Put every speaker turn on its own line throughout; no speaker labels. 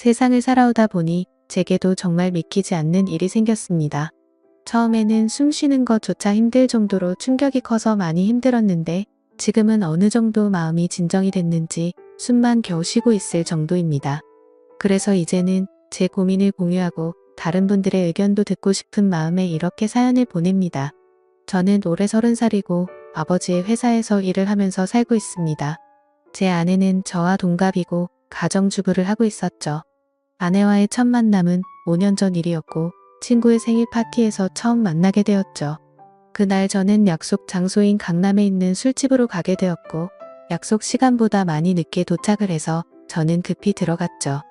세상을 살아오다 보니 제게도 정말 믿기지 않는 일이 생겼습니다. 처음에는 숨 쉬는 것조차 힘들 정도로 충격이 커서 많이 힘들었는데 지금은 어느 정도 마음이 진정이 됐는지 숨만 겨우 쉬고 있을 정도입니다. 그래서 이제는 제 고민을 공유하고 다른 분들의 의견도 듣고 싶은 마음에 이렇게 사연을 보냅니다. 저는 올해 30살이고 아버지의 회사에서 일을 하면서 살고 있습니다. 제 아내는 저와 동갑이고 가정주부를 하고 있었죠. 아내와의 첫 만남은 5년 전 일이었고 친구의 생일 파티에서 처음 만나게 되었죠. 그날 저는 약속 장소인 강남에 있는 술집으로 가게 되었고 약속 시간보다 많이 늦게 도착을 해서 저는 급히 들어갔죠.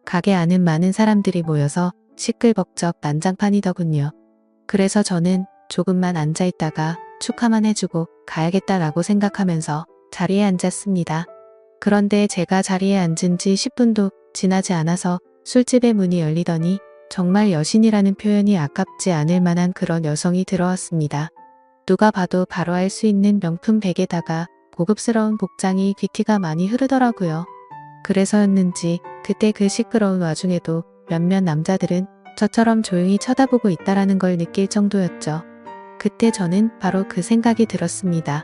가게 안은 많은 사람들이 모여서 시끌벅적 난장판이더군요. 그래서 저는 조금만 앉아있다가 축하만 해주고 가야겠다라고 생각하면서 자리에 앉았습니다. 그런데 제가 자리에 앉은 지 10분도 지나지 않아서 술집의 문이 열리더니 정말 여신이라는 표현이 아깝지 않을 만한 그런 여성이 들어왔습니다. 누가 봐도 바로 알 수 있는 명품 백에다가 고급스러운 복장이 귀티가 많이 흐르더라고요. 그래서였는지 그때 그 시끄러운 와중에도 몇몇 남자들은 저처럼 조용히 쳐다보고 있다라는 걸 느낄 정도였죠. 그때 저는 바로 그 생각이 들었습니다.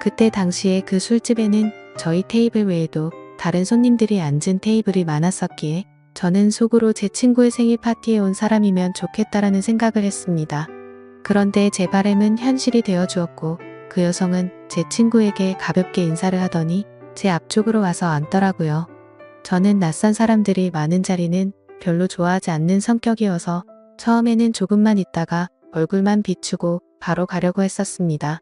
그때 당시에 그 술집에는 저희 테이블 외에도 다른 손님들이 앉은 테이블이 많았었기에 저는 속으로 제 친구의 생일 파티에 온 사람이면 좋겠다라는 생각을 했습니다. 그런데 제 바람은 현실이 되어 주었고 그 여성은 제 친구에게 가볍게 인사를 하더니 제 앞쪽으로 와서 앉더라고요. 저는 낯선 사람들이 많은 자리는 별로 좋아하지 않는 성격이어서 처음에는 조금만 있다가 얼굴만 비추고 바로 가려고 했었습니다.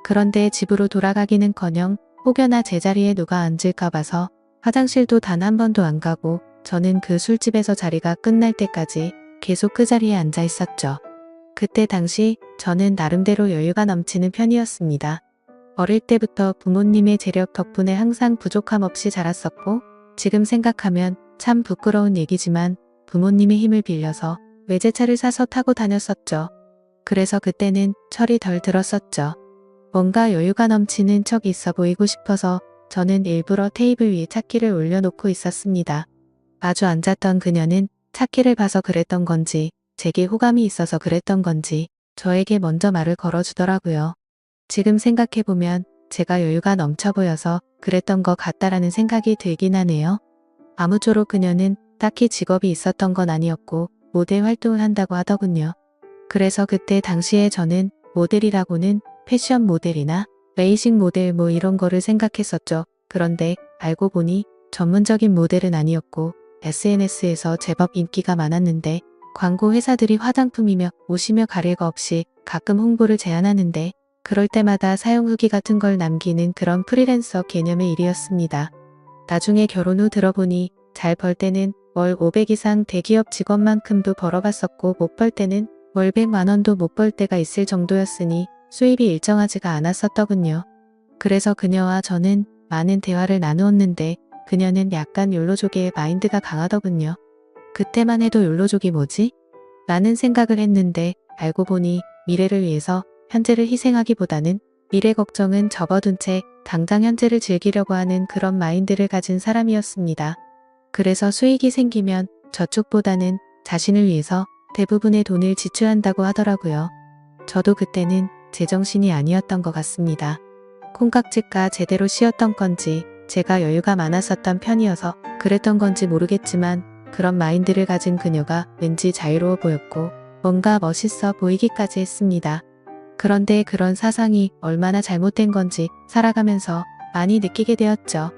그런데 집으로 돌아가기는커녕 혹여나 제자리에 누가 앉을까 봐서 화장실도 단 한 번도 안 가고 저는 그 술집에서 자리가 끝날 때까지 계속 그 자리에 앉아 있었죠. 그때 당시 저는 나름대로 여유가 넘치는 편이었습니다. 어릴 때부터 부모님의 재력 덕분에 항상 부족함 없이 자랐었고 지금 생각하면 참 부끄러운 얘기지만 부모님의 힘을 빌려서 외제차를 사서 타고 다녔었죠. 그래서 그때는 철이 덜 들었었죠. 뭔가 여유가 넘치는 척 있어 보이고 싶어서 저는 일부러 테이블 위에 차키를 올려놓고 있었습니다. 마주 앉았던 그녀는 차키를 봐서 그랬던 건지 제게 호감이 있어서 그랬던 건지 저에게 먼저 말을 걸어주더라고요. 지금 생각해보면 제가 여유가 넘쳐 보여서 그랬던 것 같다라는 생각이 들긴 하네요. 아무쪼록 그녀는 딱히 직업이 있었던 건 아니었고 모델 활동을 한다고 하더군요. 그래서 그때 당시에 저는 모델이라고는 패션 모델이나 레이싱 모델 뭐 이런 거를 생각했었죠. 그런데 알고 보니 전문적인 모델은 아니었고 SNS에서 제법 인기가 많았는데 광고 회사들이 화장품이며 옷이며 가릴 거 없이 가끔 홍보를 제안하는데 그럴 때마다 사용 후기 같은 걸 남기는 그런 프리랜서 개념의 일이었습니다. 나중에 결혼 후 들어보니 잘 벌 때는 월 500 이상 대기업 직원만큼도 벌어봤었고 못 벌 때는 월 100만 원도 못 벌 때가 있을 정도였으니 수입이 일정하지가 않았었더군요. 그래서 그녀와 저는 많은 대화를 나누었는데 그녀는 약간 욜로족의 마인드가 강하더군요. 그때만 해도 욜로족이 뭐지? 라는 생각을 했는데 알고 보니 미래를 위해서 현재를 희생하기보다는 미래 걱정은 접어둔 채 당장 현재를 즐기려고 하는 그런 마인드를 가진 사람이었습니다. 그래서 수익이 생기면 저축보다는 자신을 위해서 대부분의 돈을 지출한다고 하더라고요. 저도 그때는 제정신이 아니었던 것 같습니다. 콩깍지가 제대로 씌었던 건지 제가 여유가 많았었던 편이어서 그랬던 건지 모르겠지만 그런 마인드를 가진 그녀가 왠지 자유로워 보였고 뭔가 멋있어 보이기까지 했습니다. 그런데 그런 사상이 얼마나 잘못된 건지 살아가면서 많이 느끼게 되었죠.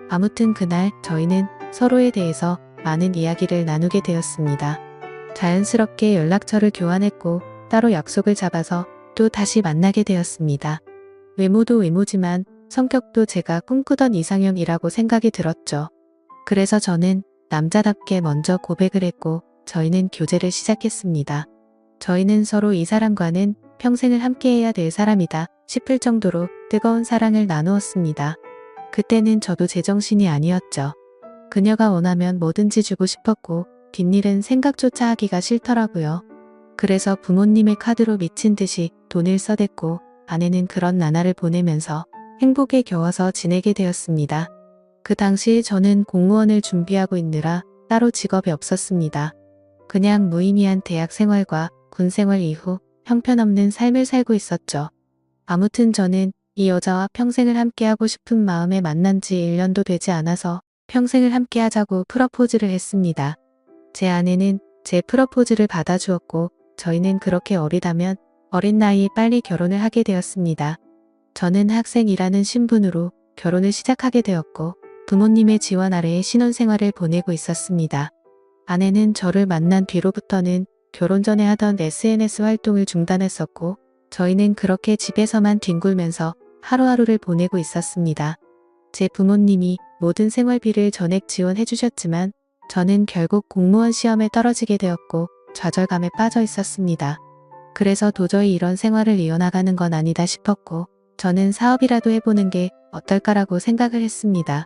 아무튼 그날 저희는 서로에 대해서 많은 이야기를 나누게 되었습니다. 자연스럽게 연락처를 교환했고 따로 약속을 잡아서 또 다시 만나게 되었습니다. 외모도 외모지만 성격도 제가 꿈꾸던 이상형이라고 생각이 들었죠. 그래서 저는 남자답게 먼저 고백을 했고 저희는 교제를 시작했습니다. 저희는 서로 이 사람과는 평생을 함께해야 될 사람이다 싶을 정도로 뜨거운 사랑을 나누었습니다. 그때는 저도 제정신이 아니었죠. 그녀가 원하면 뭐든지 주고 싶었고 뒷일은 생각조차 하기가 싫더라고요. 그래서 부모님의 카드로 미친 듯이 돈을 써댔고 아내는 그런 나날을 보내면서 행복에 겨워서 지내게 되었습니다. 그 당시 저는 공무원을 준비하고 있느라 따로 직업이 없었습니다. 그냥 무의미한 대학 생활과 군 생활 이후 형편없는 삶을 살고 있었죠. 아무튼 저는 이 여자와 평생을 함께하고 싶은 마음에 만난 지 1년도 되지 않아서 평생을 함께하자고 프러포즈를 했습니다. 제 아내는 제 프러포즈를 받아주었고 저희는 그렇게 어리다면 어린 나이에 빨리 결혼을 하게 되었습니다. 저는 학생이라는 신분으로 결혼을 시작하게 되었고 부모님의 지원 아래에 신혼생활을 보내고 있었습니다. 아내는 저를 만난 뒤로부터는 결혼 전에 하던 SNS 활동을 중단했었고 저희는 그렇게 집에서만 뒹굴면서 하루하루를 보내고 있었습니다. 제 부모님이 모든 생활비를 전액 지원해 주셨지만 저는 결국 공무원 시험에 떨어지게 되었고 좌절감에 빠져 있었습니다. 그래서 도저히 이런 생활을 이어나가는 건 아니다 싶었고 저는 사업이라도 해보는 게 어떨까라고 생각을 했습니다.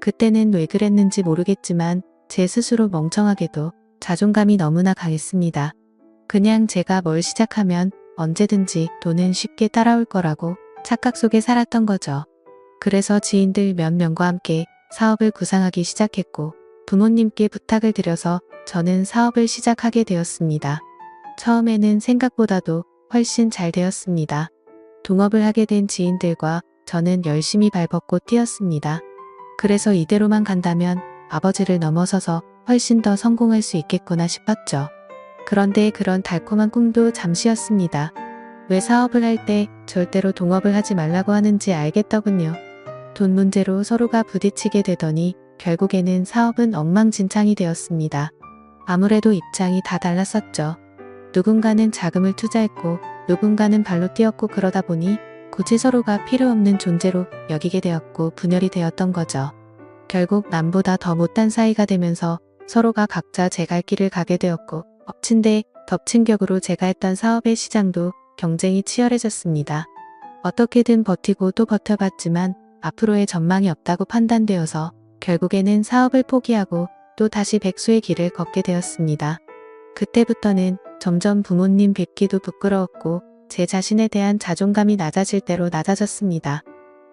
그때는 왜 그랬는지 모르겠지만 제 스스로 멍청하게도 자존감이 너무나 강했습니다. 그냥 제가 뭘 시작하면 언제든지 돈은 쉽게 따라올 거라고 착각 속에 살았던 거죠. 그래서 지인들 몇 명과 함께 사업을 구상하기 시작했고 부모님께 부탁을 드려서 저는 사업을 시작하게 되었습니다. 처음에는 생각보다도 훨씬 잘 되었습니다. 동업을 하게 된 지인들과 저는 열심히 발벗고 뛰었습니다. 그래서 이대로만 간다면 아버지를 넘어서서 훨씬 더 성공할 수 있겠구나 싶었죠. 그런데 그런 달콤한 꿈도 잠시였습니다. 왜 사업을 할 때 절대로 동업을 하지 말라고 하는지 알겠더군요. 돈 문제로 서로가 부딪히게 되더니 결국에는 사업은 엉망진창이 되었습니다. 아무래도 입장이 다 달랐었죠. 누군가는 자금을 투자했고 누군가는 발로 뛰었고 그러다 보니 굳이 서로가 필요 없는 존재로 여기게 되었고 분열이 되었던 거죠. 결국 남보다 더 못한 사이가 되면서 서로가 각자 제 갈 길을 가게 되었고 엎친 데 덮친 격으로 제가 했던 사업의 시장도 경쟁이 치열해졌습니다. 어떻게든 버티고 또 버텨봤지만 앞으로의 전망이 없다고 판단되어서 결국에는 사업을 포기하고 또 다시 백수의 길을 걷게 되었습니다. 그때부터는 점점 부모님 뵙기도 부끄러웠고 제 자신에 대한 자존감이 낮아질 대로 낮아졌습니다.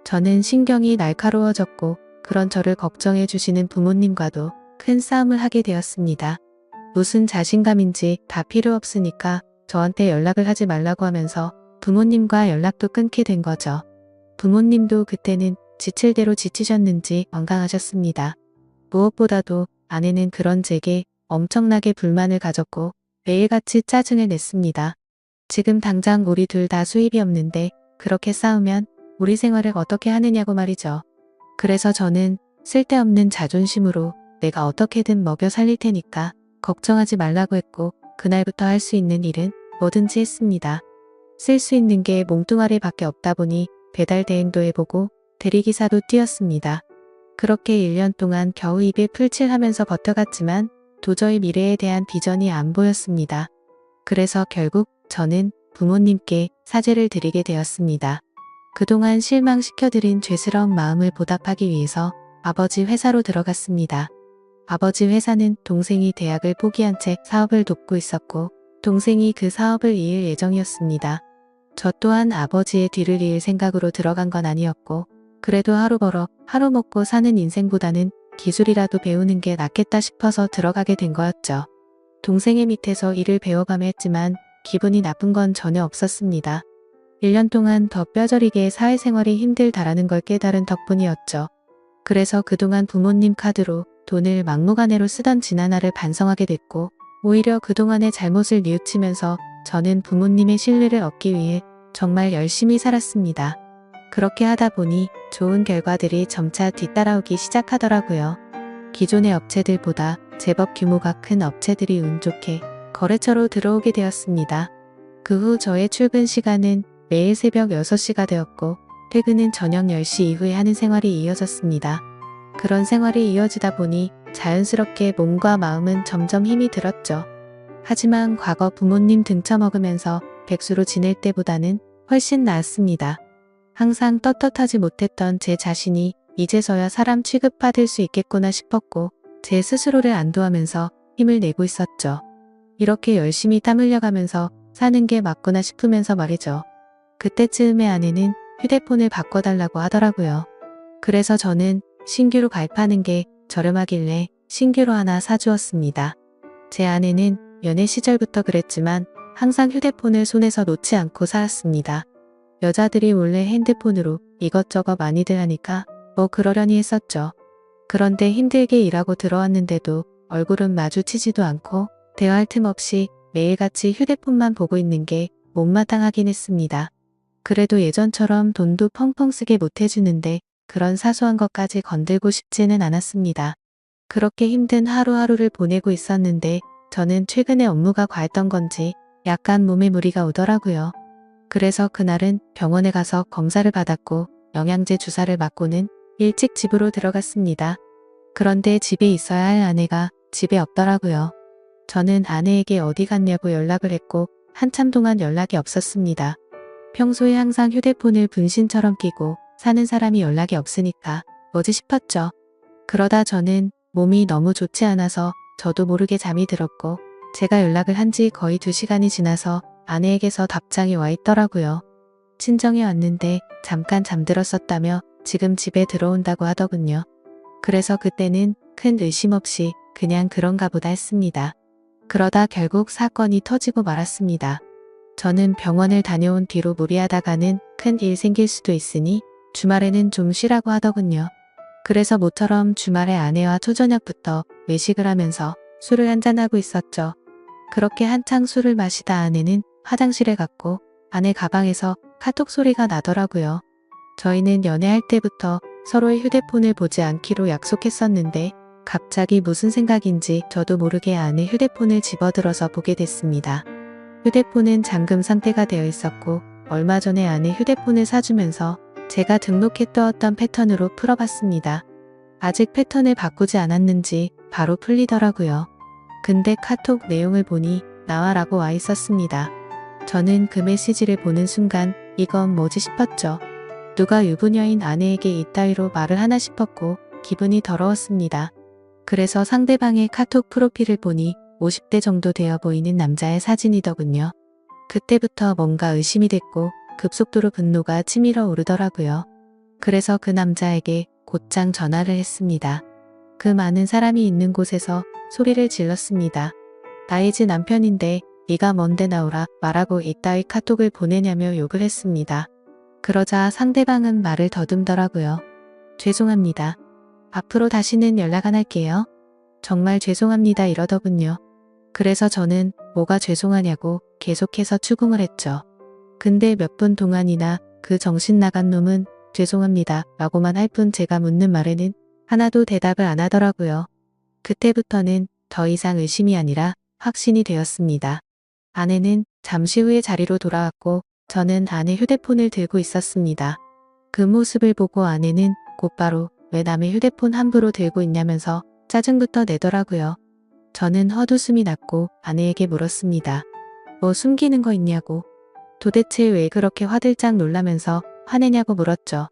저는 신경이 날카로워졌고 그런 저를 걱정해 주시는 부모님과도 큰 싸움을 하게 되었습니다. 무슨 자신감인지 다 필요 없으니까 저한테 연락을 하지 말라고 하면서 부모님과 연락도 끊게 된 거죠. 부모님도 그때는 지칠 대로 지치셨는지 완강하셨습니다. 무엇보다도 아내는 그런 제게 엄청나게 불만을 가졌고 매일같이 짜증을 냈습니다. 지금 당장 우리 둘 다 수입이 없는데 그렇게 싸우면 우리 생활을 어떻게 하느냐고 말이죠. 그래서 저는 쓸데없는 자존심으로 내가 어떻게든 먹여 살릴 테니까 걱정하지 말라고 했고 그날부터 할 수 있는 일은 뭐든지 했습니다. 쓸 수 있는 게 몸뚱아리 밖에 없다 보니 배달 대행도 해보고 대리기사도 뛰었습니다. 그렇게 1년 동안 겨우 입에 풀칠하면서 버텨갔지만 도저히 미래에 대한 비전이 안 보였습니다. 그래서 결국 저는 부모님께 사죄를 드리게 되었습니다. 그동안 실망시켜드린 죄스러운 마음을 보답하기 위해서 아버지 회사로 들어갔습니다. 아버지 회사는 동생이 대학을 포기한 채 사업을 돕고 있었고 동생이 그 사업을 이을 예정이었습니다. 저 또한 아버지의 뒤를 이을 생각으로 들어간 건 아니었고 그래도 하루 벌어 하루 먹고 사는 인생보다는 기술이라도 배우는 게 낫겠다 싶어서 들어가게 된 거였죠. 동생의 밑에서 일을 배워가며 했지만 기분이 나쁜 건 전혀 없었습니다. 1년 동안 더 뼈저리게 사회생활이 힘들다라는 걸 깨달은 덕분이었죠. 그래서 그동안 부모님 카드로 돈을 막무가내로 쓰던 지난날을 반성하게 됐고 오히려 그동안의 잘못을 뉘우치면서 저는 부모님의 신뢰를 얻기 위해 정말 열심히 살았습니다. 그렇게 하다 보니 좋은 결과들이 점차 뒤따라오기 시작하더라고요. 기존의 업체들보다 제법 규모가 큰 업체들이 운 좋게 거래처로 들어오게 되었습니다. 그 후 저의 출근 시간은 매일 새벽 6시가 되었고 퇴근은 저녁 10시 이후에 하는 생활이 이어졌습니다. 그런 생활이 이어지다 보니 자연스럽게 몸과 마음은 점점 힘이 들었죠. 하지만 과거 부모님 등쳐먹으면서 백수로 지낼 때보다는 훨씬 나았습니다. 항상 떳떳하지 못했던 제 자신이 이제서야 사람 취급받을 수 있겠구나 싶었고 제 스스로를 안도하면서 힘을 내고 있었죠. 이렇게 열심히 땀 흘려가면서 사는 게 맞구나 싶으면서 말이죠. 그때쯤에 아내는 휴대폰을 바꿔달라고 하더라고요. 그래서 저는 신규로 가입하는 게 저렴하길래 신규로 하나 사주었습니다. 제 아내는 연애 시절부터 그랬지만 항상 휴대폰을 손에서 놓지 않고 살았습니다. 여자들이 원래 핸드폰으로 이것저것 많이들 하니까 뭐 그러려니 했었죠. 그런데 힘들게 일하고 들어왔는데도 얼굴은 마주치지도 않고 대화할 틈 없이 매일같이 휴대폰만 보고 있는 게 못마땅하긴 했습니다. 그래도 예전처럼 돈도 펑펑 쓰게 못해주는데 그런 사소한 것까지 건들고 싶지는 않았습니다. 그렇게 힘든 하루하루를 보내고 있었는데 저는 최근에 업무가 과했던 건지 약간 몸에 무리가 오더라고요. 그래서 그날은 병원에 가서 검사를 받았고 영양제 주사를 맞고는 일찍 집으로 들어갔습니다. 그런데 집에 있어야 할 아내가 집에 없더라고요. 저는 아내에게 어디 갔냐고 연락을 했고 한참 동안 연락이 없었습니다. 평소에 항상 휴대폰을 분신처럼 끼고 사는 사람이 연락이 없으니까 뭐지 싶었죠. 그러다 저는 몸이 너무 좋지 않아서 저도 모르게 잠이 들었고 제가 연락을 한 지 거의 2시간이 지나서 아내에게서 답장이 와 있더라고요. 친정에 왔는데 잠깐 잠들었었다며 지금 집에 들어온다고 하더군요. 그래서 그때는 큰 의심 없이 그냥 그런가 보다 했습니다. 그러다 결국 사건이 터지고 말았습니다. 저는 병원을 다녀온 뒤로 무리하다가는 큰 일 생길 수도 있으니 주말에는 좀 쉬라고 하더군요. 그래서 모처럼 주말에 아내와 초저녁부터 외식을 하면서 술을 한잔하고 있었죠. 그렇게 한창 술을 마시다 아내는 화장실에 갔고 아내 가방에서 카톡 소리가 나더라고요. 저희는 연애할 때부터 서로의 휴대폰을 보지 않기로 약속했었는데 갑자기 무슨 생각인지 저도 모르게 아내 휴대폰을 집어들어서 보게 됐습니다. 휴대폰은 잠금 상태가 되어 있었고 얼마 전에 아내 휴대폰을 사주면서 제가 등록해 뒀던 패턴으로 풀어봤습니다. 아직 패턴을 바꾸지 않았는지 바로 풀리더라고요. 근데 카톡 내용을 보니 나와라고 와 있었습니다. 저는 그 메시지를 보는 순간 이건 뭐지 싶었죠. 누가 유부녀인 아내에게 이따위로 말을 하나 싶었고 기분이 더러웠습니다. 그래서 상대방의 카톡 프로필을 보니 50대 정도 되어 보이는 남자의 사진이더군요. 그때부터 뭔가 의심이 됐고 급속도로 분노가 치밀어 오르더라고요. 그래서 그 남자에게 곧장 전화를 했습니다. 그 많은 사람이 있는 곳에서 소리를 질렀습니다. 나의 지 남편인데 네가 뭔데 나오라 말하고 이따위 카톡을 보내냐며 욕을 했습니다. 그러자 상대방은 말을 더듬더라고요. 죄송합니다. 앞으로 다시는 연락 안 할게요. 정말 죄송합니다 이러더군요. 그래서 저는 뭐가 죄송하냐고 계속해서 추궁을 했죠. 근데 몇 분 동안이나 그 정신 나간 놈은 죄송합니다 라고만 할 뿐 제가 묻는 말에는 하나도 대답을 안 하더라고요. 그때부터는 더 이상 의심이 아니라 확신이 되었습니다. 아내는 잠시 후에 자리로 돌아왔고 저는 아내 휴대폰을 들고 있었습니다. 그 모습을 보고 아내는 곧바로 왜 남의 휴대폰 함부로 들고 있냐면서 짜증부터 내더라고요. 저는 헛웃음이 났고 아내에게 물었습니다. 뭐 숨기는 거 있냐고. 도대체 왜 그렇게 화들짝 놀라면서 화내냐고 물었죠.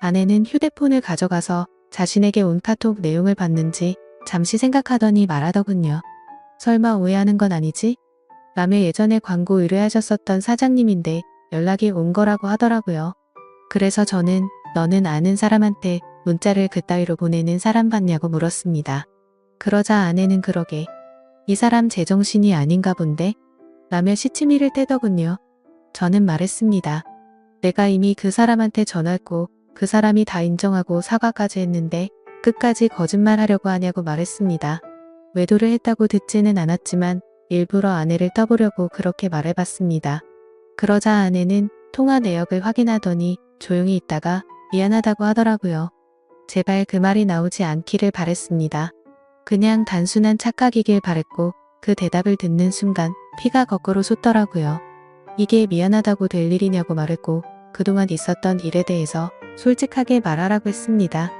아내는 휴대폰을 가져가서 자신에게 온 카톡 내용을 봤는지 잠시 생각하더니 말하더군요. 설마 오해하는 건 아니지? 남의 예전에 광고 의뢰하셨었던 사장님인데 연락이 온 거라고 하더라고요. 그래서 저는 너는 아는 사람한테 문자를 그따위로 보내는 사람 봤냐고 물었습니다. 그러자 아내는 그러게 이 사람 제정신이 아닌가 본데 라며 시치미를 떼더군요. 저는 말했습니다. 내가 이미 그 사람한테 전화했고 그 사람이 다 인정하고 사과까지 했는데 끝까지 거짓말하려고 하냐고 말했습니다. 외도를 했다고 듣지는 않았지만 일부러 아내를 떠보려고 그렇게 말해봤습니다. 그러자 아내는 통화 내역을 확인하더니 조용히 있다가 미안하다고 하더라고요. 제발 그 말이 나오지 않기를 바랬습니다. 그냥 단순한 착각이길 바랬고 그 대답을 듣는 순간 피가 거꾸로 솟더라고요. 이게 미안하다고 될 일이냐고 말했고 그동안 있었던 일에 대해서 솔직하게 말하라고 했습니다.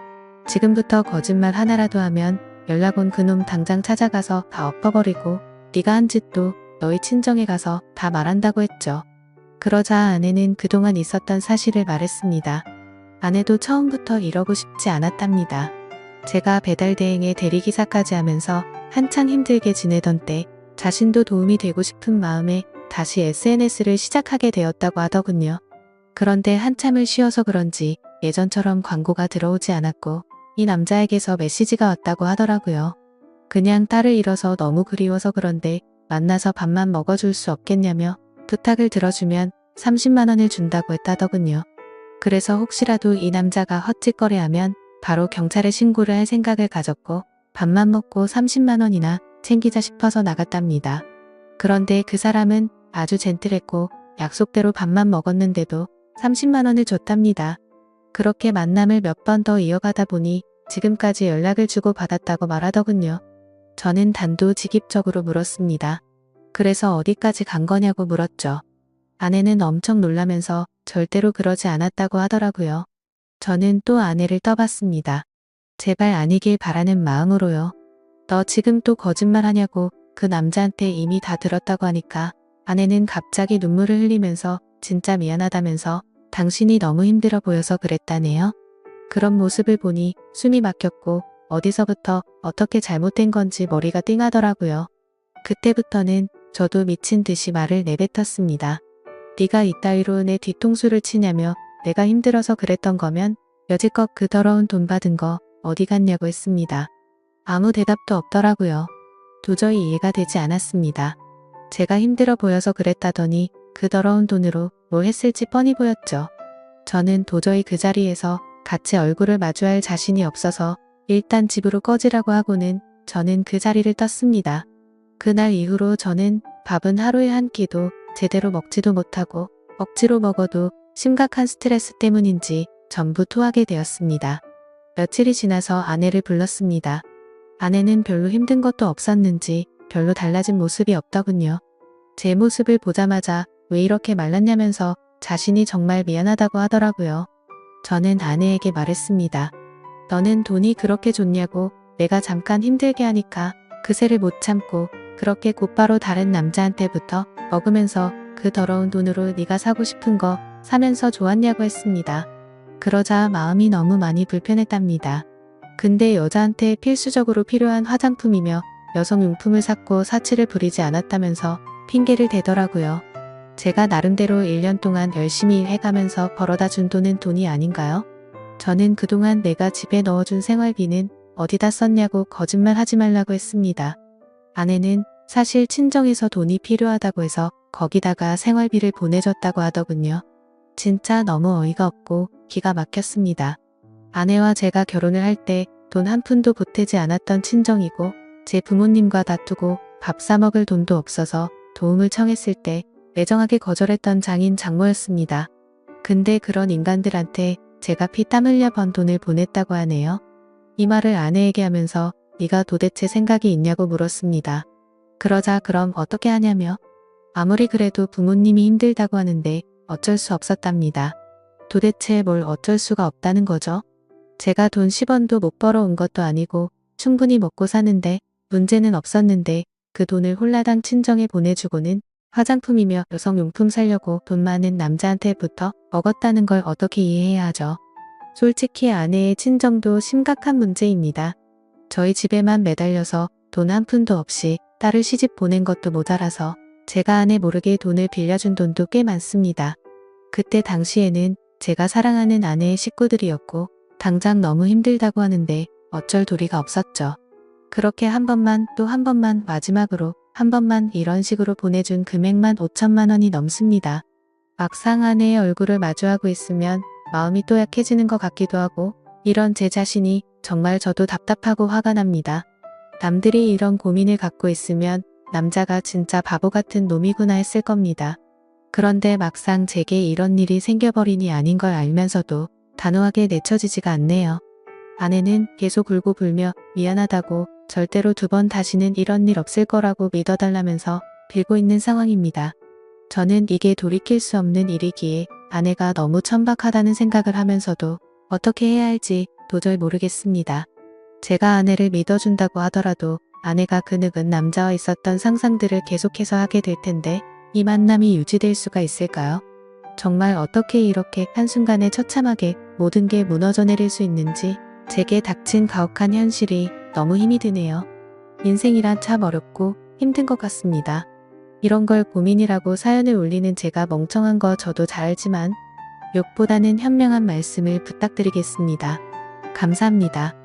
지금부터 거짓말 하나라도 하면 연락 온 그놈 당장 찾아가서 다 엎어버리고 네가 한 짓도 너희 친정에 가서 다 말한다고 했죠. 그러자 아내는 그동안 있었던 사실을 말했습니다. 아내도 처음부터 이러고 싶지 않았답니다. 제가 배달 대행의 대리기사까지 하면서 한창 힘들게 지내던 때 자신도 도움이 되고 싶은 마음에 다시 SNS를 시작하게 되었다고 하더군요. 그런데 한참을 쉬어서 그런지 예전처럼 광고가 들어오지 않았고 이 남자에게서 메시지가 왔다고 하더라고요. 그냥 딸을 잃어서 너무 그리워서 그런데 만나서 밥만 먹어줄 수 없겠냐며 부탁을 들어주면 30만 원을 준다고 했다더군요. 그래서 혹시라도 이 남자가 헛짓거리하면 바로 경찰에 신고를 할 생각을 가졌고 밥만 먹고 30만 원이나 챙기자 싶어서 나갔답니다. 그런데 그 사람은 아주 젠틀했고 약속대로 밥만 먹었는데도 30만 원을 줬답니다. 그렇게 만남을 몇 번 더 이어가다 보니 지금까지 연락을 주고 받았다고 말하더군요. 저는 단도직입적으로 물었습니다. 그래서 어디까지 간 거냐고 물었죠. 아내는 엄청 놀라면서 절대로 그러지 않았다고 하더라고요. 저는 또 아내를 떠봤습니다. 제발 아니길 바라는 마음으로요. 너 지금 또 거짓말 하냐고 그 남자한테 이미 다 들었다고 하니까 아내는 갑자기 눈물을 흘리면서 진짜 미안하다면서 당신이 너무 힘들어 보여서 그랬다네요. 그런 모습을 보니 숨이 막혔고 어디서부터 어떻게 잘못된 건지 머리가 띵하더라고요. 그때부터는 저도 미친 듯이 말을 내뱉었습니다. 네가 이따위로 내 뒤통수를 치냐며 내가 힘들어서 그랬던 거면 여지껏 그 더러운 돈 받은 거 어디 갔냐고 했습니다. 아무 대답도 없더라고요. 도저히 이해가 되지 않았습니다. 제가 힘들어 보여서 그랬다더니 그 더러운 돈으로 뭘 했을지 뻔히 보였죠. 저는 도저히 그 자리에서 같이 얼굴을 마주할 자신이 없어서 일단 집으로 꺼지라고 하고는 저는 그 자리를 떴습니다. 그날 이후로 저는 밥은 하루에 한 끼도 제대로 먹지도 못하고 억지로 먹어도 심각한 스트레스 때문인지 전부 토하게 되었습니다. 며칠이 지나서 아내를 불렀습니다. 아내는 별로 힘든 것도 없었는지 별로 달라진 모습이 없더군요. 제 모습을 보자마자 왜 이렇게 말랐냐면서 자신이 정말 미안하다고 하더라고요. 저는 아내에게 말했습니다. 너는 돈이 그렇게 좋냐고 내가 잠깐 힘들게 하니까 그새를 못 참고 그렇게 곧바로 다른 남자한테부터 먹으면서 그 더러운 돈으로 네가 사고 싶은 거 사면서 좋았냐고 했습니다. 그러자 마음이 너무 많이 불편했답니다. 근데 여자한테 필수적으로 필요한 화장품이며 여성용품을 샀고 사치를 부리지 않았다면서 핑계를 대더라고요. 제가 나름대로 1년 동안 열심히 일해가면서 벌어다 준 돈은 돈이 아닌가요? 저는 그동안 내가 집에 넣어준 생활비는 어디다 썼냐고 거짓말 하지 말라고 했습니다. 아내는 사실 친정에서 돈이 필요하다고 해서 거기다가 생활비를 보내줬다고 하더군요. 진짜 너무 어이가 없고 기가 막혔습니다. 아내와 제가 결혼을 할 때 돈 한 푼도 보태지 않았던 친정이고 제 부모님과 다투고 밥 사 먹을 돈도 없어서 도움을 청했을 때 매정하게 거절했던 장인 장모였습니다. 근데 그런 인간들한테 제가 피땀 흘려 번 돈을 보냈다고 하네요. 이 말을 아내에게 하면서 네가 도대체 생각이 있냐고 물었습니다. 그러자 그럼 어떻게 하냐며 아무리 그래도 부모님이 힘들다고 하는데 어쩔 수 없었답니다. 도대체 뭘 어쩔 수가 없다는 거죠? 제가 돈 10원도 못 벌어온 것도 아니고 충분히 먹고 사는데 문제는 없었는데 그 돈을 홀라당 친정에 보내주고는 화장품이며 여성용품 사려고 돈 많은 남자한테부터 먹었다는 걸 어떻게 이해해야 하죠? 솔직히 아내의 친정도 심각한 문제입니다. 저희 집에만 매달려서 돈 한 푼도 없이 딸을 시집 보낸 것도 모자라서 제가 아내 모르게 돈을 빌려준 돈도 꽤 많습니다. 그때 당시에는 제가 사랑하는 아내의 식구들이었고 당장 너무 힘들다고 하는데 어쩔 도리가 없었죠. 그렇게 한 번만 또 한 번만 마지막으로 한 번만 이런 식으로 보내준 금액만 5천만 원이 넘습니다. 막상 아내의 얼굴을 마주하고 있으면 마음이 또 약해지는 것 같기도 하고 이런 제 자신이 정말 저도 답답하고 화가 납니다. 남들이 이런 고민을 갖고 있으면 남자가 진짜 바보 같은 놈이구나 했을 겁니다. 그런데 막상 제게 이런 일이 생겨버리니 아닌 걸 알면서도 단호하게 내쳐지지가 않네요. 아내는 계속 울고 불며 미안하다고 절대로 두 번 다시는 이런 일 없을 거라고 믿어달라면서 빌고 있는 상황입니다. 저는 이게 돌이킬 수 없는 일이기에 아내가 너무 천박하다는 생각을 하면서도 어떻게 해야 할지 도저히 모르겠습니다. 제가 아내를 믿어준다고 하더라도 아내가 그 늙은 남자와 있었던 상상들을 계속해서 하게 될 텐데 이 만남이 유지될 수가 있을까요? 정말 어떻게 이렇게 한순간에 처참하게 모든 게 무너져 내릴 수 있는지 제게 닥친 가혹한 현실이 너무 힘이 드네요. 인생이란 참 어렵고 힘든 것 같습니다. 이런 걸 고민이라고 사연을 올리는 제가 멍청한 거 저도 잘 알지만 욕보다는 현명한 말씀을 부탁드리겠습니다. 감사합니다.